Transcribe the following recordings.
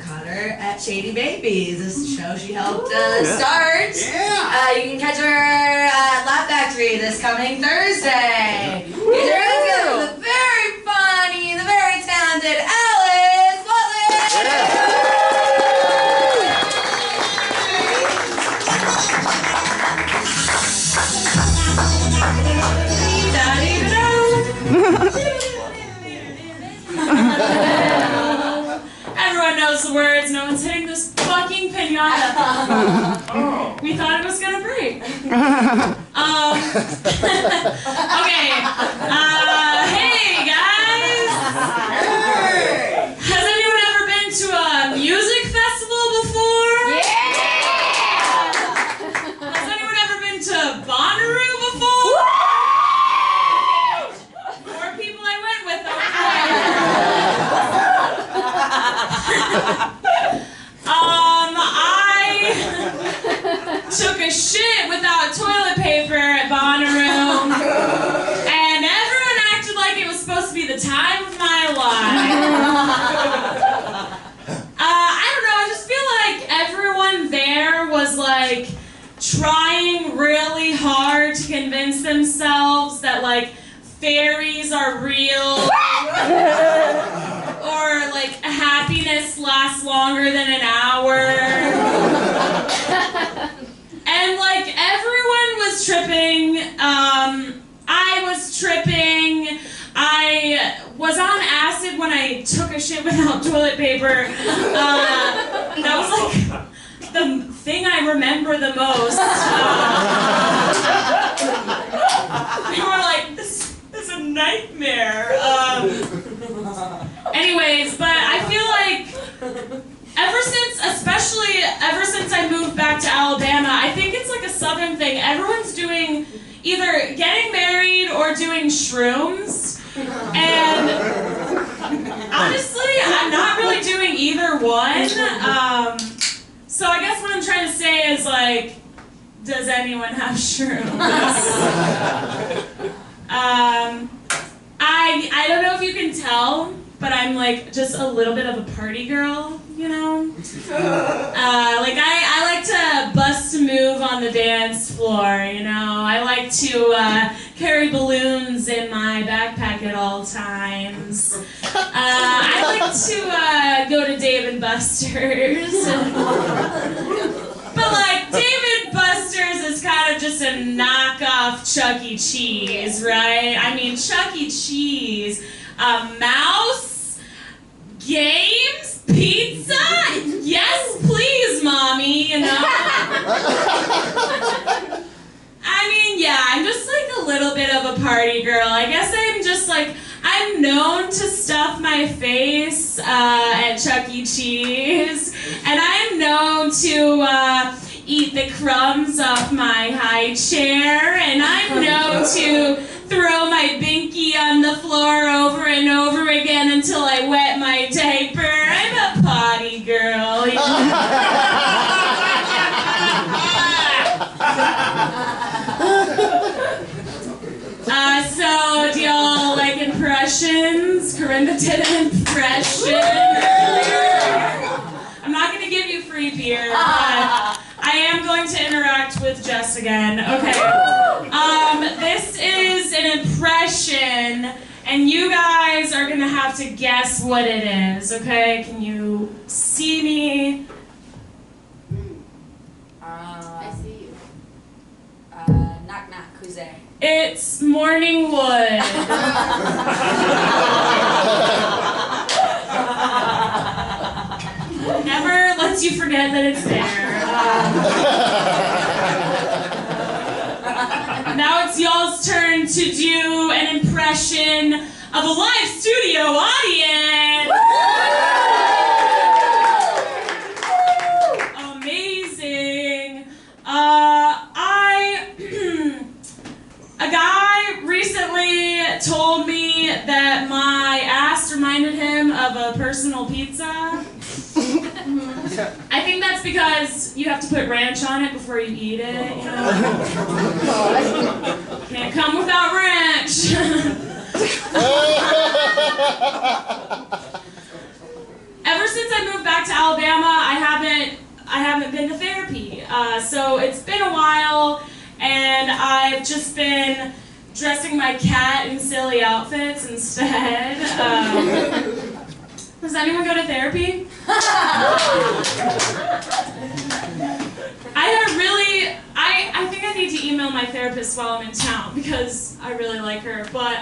caught her at Shady Babies, this show she helped start. Yeah. You can catch her at Laugh Factory this coming Thursday. Get your hands together with the very funny, the very talented Alice Butler. Everyone knows the words. No one's hitting this fucking pinata. We thought it was gonna break. Okay. Hey guys. Hey. Has anyone ever been to a music festival before? Yeah! Has anyone ever been to Bonnaroo before? More people I went with. I took a shit without toilet paper at Bonnaroo, and everyone acted like it was supposed to be the time of my life. I don't know, I just feel like everyone there was like trying really hard to convince themselves that like fairies are real. Or like happiness lasts longer than an hour. And like everyone was tripping. I was tripping. I was on acid when I took a shit without toilet paper. That was like the thing I remember the most. We were like, this is a nightmare. Anyways, but I feel like especially ever since I moved back to Alabama, I think it's like a southern thing. Everyone's doing either getting married or doing shrooms. And honestly, I'm not really doing either one. So I guess what I'm trying to say is like, does anyone have shrooms? I don't know if you can tell, but I'm like just a little bit of a party girl, you know? Like I like to bust a move on the dance floor, you know? I like to carry balloons in my backpack at all times. I like to go to Dave & Buster's. But like, Dave & Buster's is kind of just a knockoff Chuck E. Cheese, right? I mean, Chuck E. Cheese, a mouse, games, pizza? Yes, please, mommy, you know? I mean, yeah, I'm just like a little bit of a party girl. I guess I'm just like, I'm known to stuff my face at Chuck E. Cheese, and I'm known to eat the crumbs off my high chair, and I'm known to throw my binky on the floor over and over again until I wet my diaper. I'm a potty girl. You know? So, do y'all like impressions? Corinda did an impression earlier. I'm not going to give you free beer, but I am going to interact with Jess again. Okay. This is an impression, and you guys are going to have to guess what it is, okay? Can you see me? I see you. Knock knock, who's there? It's Morningwood. Never lets you forget that it's there. Now it's y'all's turn to do an impression of a live studio audience. Amazing. A guy recently told me that my ass reminded him of a personal pizza. I think that's because you have to put ranch on it before you eat it, you know? Can't come without ranch. Ever since I moved back back to Alabama, I haven't been to therapy. So it's been a while, and I've just been dressing my cat in silly outfits instead. Does anyone go to therapy? I think I need to email my therapist while I'm in town because I really like her. But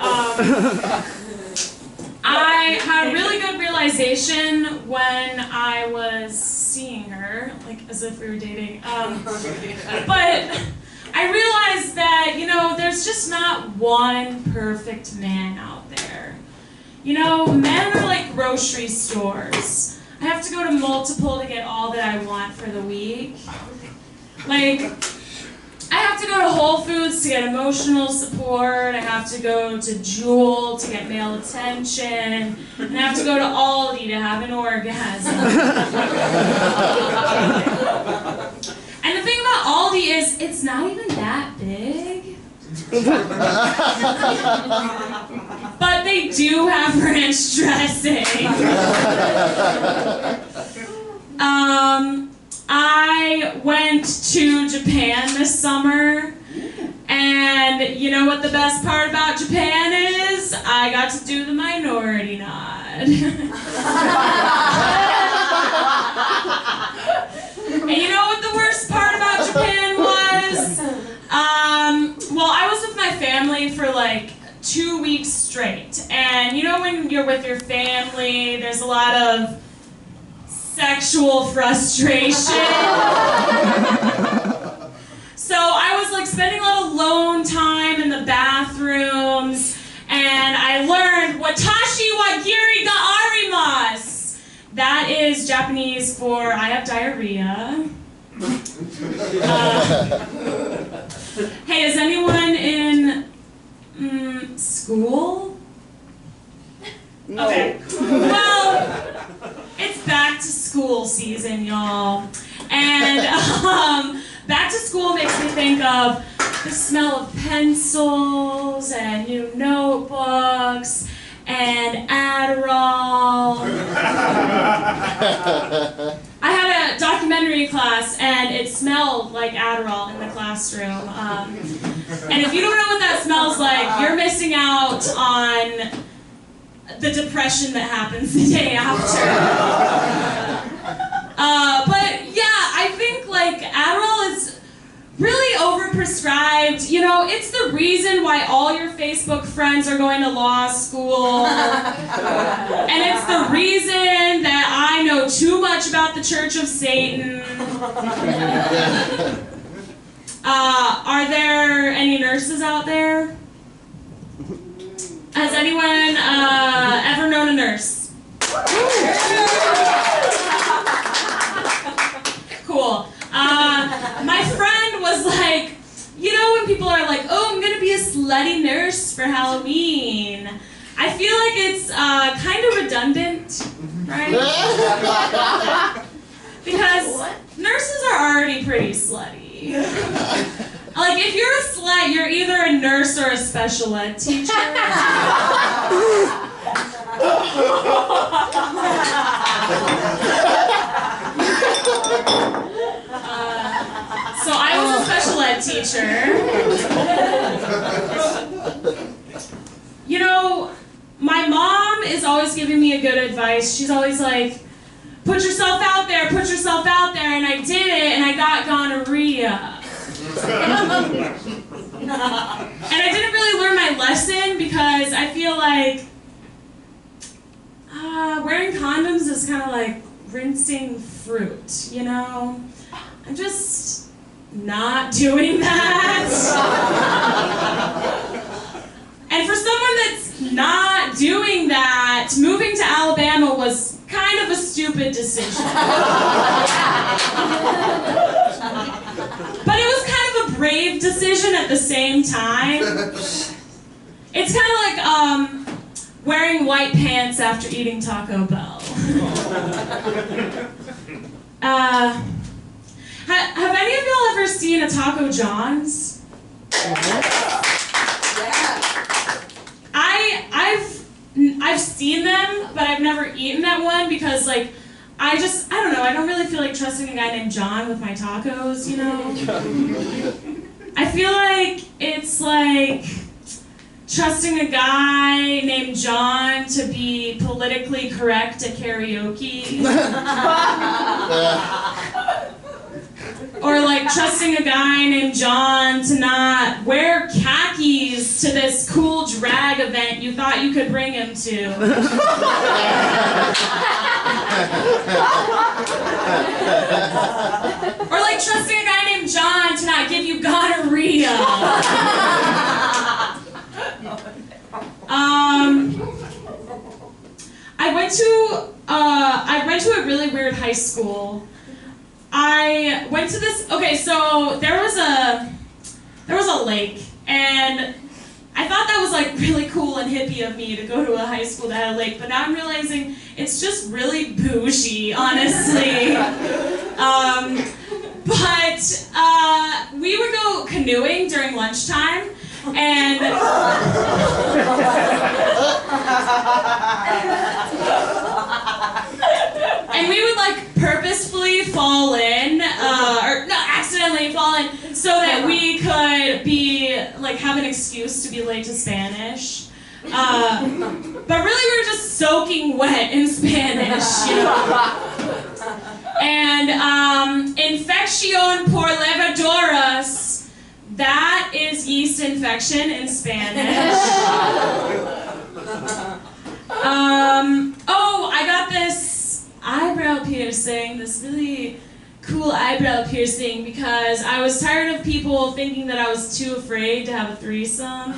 I had a really good realization when I was seeing her, like as if we were dating. But I realized that, there's just not one perfect man out there. Men are like grocery stores. I have to go to multiple to get all that I want for the week. Like, I have to go to Whole Foods to get emotional support. I have to go to Jewel to get male attention. And I have to go to Aldi to have an orgasm. And the thing about Aldi is, it's not even that big. But they do have ranch dressing. I went to Japan this summer, and you know what the best part about Japan is? I got to do the minority nod. And you know what the worst part about Japan was? Well, I was with my family for like 2 weeks straight. And when you're with your family, there's a lot of sexual frustration. So I was like spending a lot of alone time in the bathrooms, and I learned watashi wa giri ga arimasu. That is Japanese for I have diarrhea. Hey, is anyone in school? No. Okay. Well, it's back to school season, y'all. And back to school makes me think of the smell of pencils and new notebooks and Adderall. I had a documentary class, and it smelled like Adderall in the classroom. And if you don't know what that smells like, you're missing out on the depression that happens the day after. But yeah, I think like Adderall is really overprescribed. It's the reason why all your Facebook friends are going to law school. And it's the reason that I know too much about the Church of Satan. Are there any nurses out there? Has anyone ever known a nurse? Cool. My friend was like, when people are like, oh, I'm going to be a slutty nurse for Halloween. I feel like it's kind of redundant, right? Because nurses are already pretty slutty. Like, if you're a slut, you're either a nurse or a special ed teacher. So I was a special ed teacher. My mom is always giving me a good advice. She's always like, put yourself out there, and I did it, and I got gonorrhea. And I didn't really learn my lesson because I feel like wearing condoms is kind of like rinsing fruit, I'm just not doing that. And for someone that's not doing that, moving to Alabama was kind of a stupid decision. But it was kind of a brave decision at the same time. It's kind of like wearing white pants after eating Taco Bell. Have any of y'all ever seen a Taco John's? I've seen them, but I've never eaten at one because, like, I don't know, I don't really feel like trusting a guy named John with my tacos, you know? I feel like it's like trusting a guy named John to be politically correct at karaoke. Or like trusting a guy named John to not wear khakis to this cool drag event you thought you could bring him to. Or like trusting a guy named John to not give you gonorrhea. I went to a really weird high school. I went to this, okay, so there was a lake, and I thought that was like really cool and hippie of me to go to a high school that had a lake, but now I'm realizing it's just really bougie, honestly. But we would go canoeing during lunchtime, and and we would like purposefully fall in, or no, accidentally fall in, so that we could be like have an excuse to be late to Spanish. But really, we were just soaking wet in Spanish, you know. And infección por levaduras, that is yeast infection in Spanish. Oh, I got this eyebrow piercing, this really cool eyebrow piercing, because I was tired of people thinking that I was too afraid to have a threesome.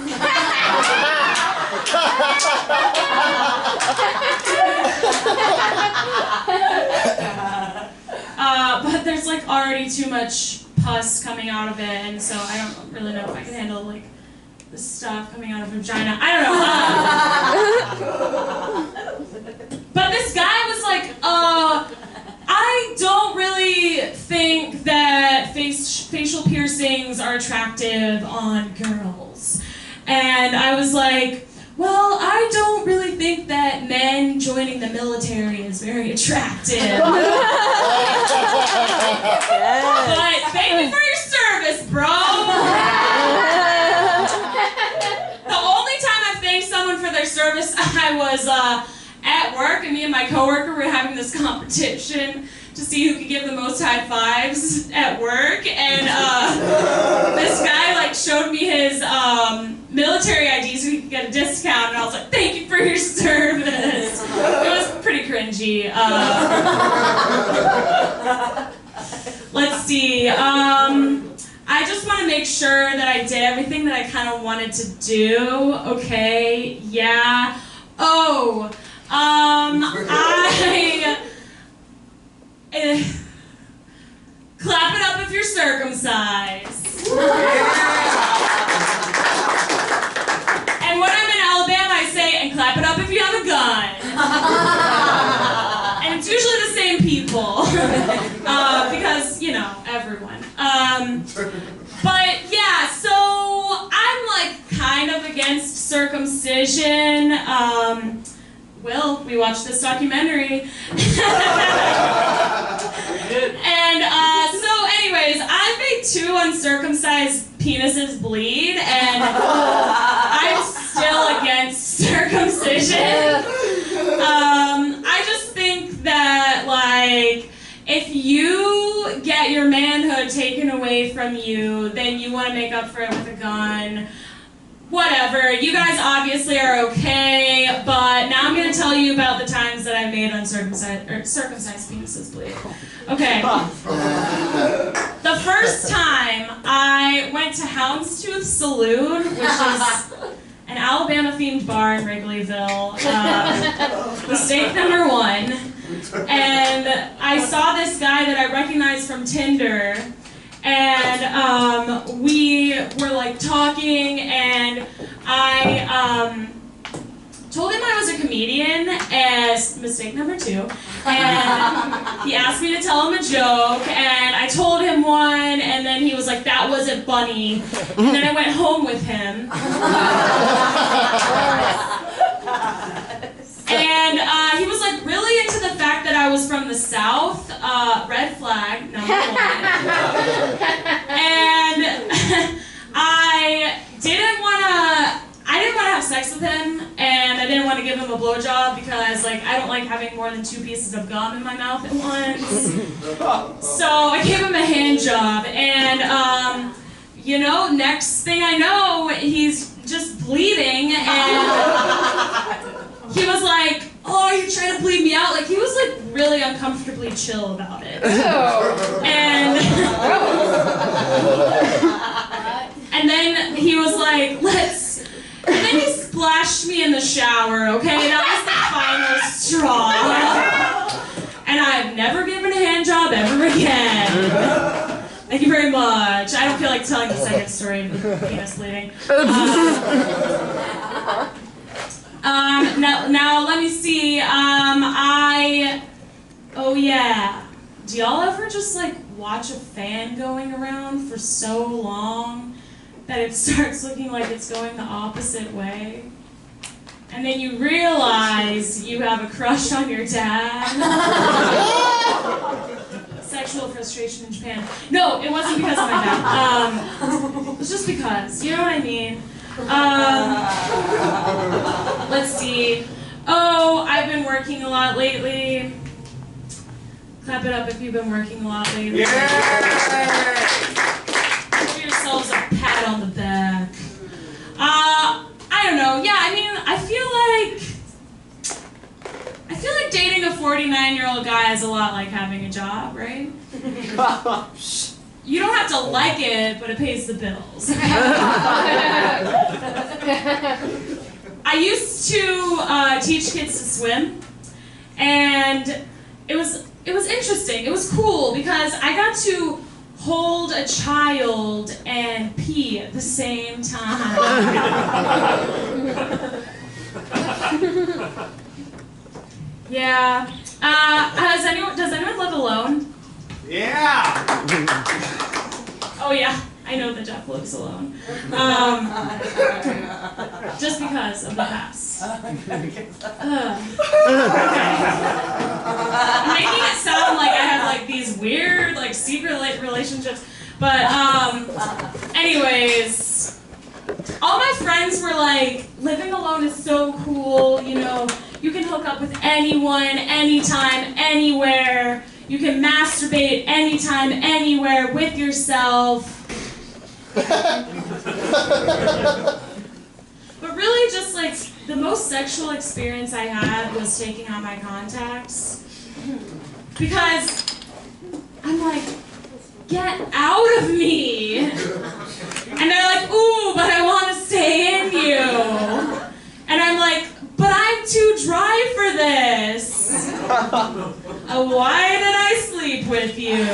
But there's like already too much pus coming out of it, and so I don't really know if I can handle like the stuff coming out of vagina. I don't know. But this guy was like, I don't really think that facial piercings are attractive on girls. And I was like, well, I don't really think that men joining the military is very attractive. But thank you for your service, bro. The only time I thanked someone for their service, I was at work, and me and my coworker were having this competition to see who could give the most high fives at work, and this guy like showed me his military ID so he could get a discount, and I was like, thank you for your service. It was pretty cringy. Let's see. I just want to make sure that I did everything that I kind of wanted to do. Okay, yeah. Oh, clap it up if you're circumcised. And when I'm in Alabama, I say, and clap it up if you have a gun. And it's usually the same people. Because, you know, everyone. But yeah, so I'm like kind of against circumcision. Well, we watched this documentary. And so anyways, I've made 2 uncircumcised penises bleed, and I'm still against circumcision. I just think that, like, if you get your manhood taken away from you, then you want to make up for it with a gun. Whatever, you guys obviously are okay, but now I'm going to tell you about the times that I made circumcised penises bleed. Okay. The first time I went to Houndstooth Saloon, which is an Alabama-themed bar in Wrigleyville, mistake number 1, and I saw this guy that I recognized from Tinder, and we were like talking, and I told him I was a comedian, as mistake number 2, and he asked me to tell him a joke, and I told him one, and then he was like, that wasn't funny, and then I went home with him. And he was like really into the fact that I was from the South, red flag, number one. And I didn't want to have sex with him, and I didn't want to give him a blowjob because, like, I don't like having more than 2 pieces of gum in my mouth at once. So I gave him a hand job, and you know, next thing I know, he's just bleeding, and he was like, "Oh, are you trying to bleed me out?" Like, he was like really uncomfortably chill about it. And and then he was like, and then he splashed me in the shower, okay? That was the final straw. And I've never given a hand job ever again. Thank you very much. I don't feel like telling the second story of the penis bleeding. Now let me see. Oh yeah. Do y'all ever just like watch a fan going around for so long that it starts looking like it's going the opposite way? And then you realize you have a crush on your dad? Sexual frustration in Japan. No, it wasn't because of my dad. It was just because. You know what I mean? Let's see. Oh, I've been working a lot lately. Clap it up if you've been working a lot lately. Yeah! Give yourselves a pat on the back. I don't know. Yeah, I mean, I feel like dating a 49-year-old guy is a lot like having a job, right? You don't have to like it, but it pays the bills. I used to teach kids to swim, and it was interesting. It was cool because I got to hold a child and pee at the same time. Yeah. Does anyone live alone? Yeah! Oh yeah, I know that Jeff lives alone. Just because of the past. I'm making it sound like I have like these weird, like secret relationships. But anyways, all my friends were like, living alone is so cool, you know, you can hook up with anyone, anytime, anywhere. You can masturbate anytime, anywhere, with yourself. But really just like, the most sexual experience I had was taking out my contacts. Because I'm like, get out of me! And they're like, ooh, but I want to stay in you. And I'm like, but I'm too dry for this. Why did I sleep with you?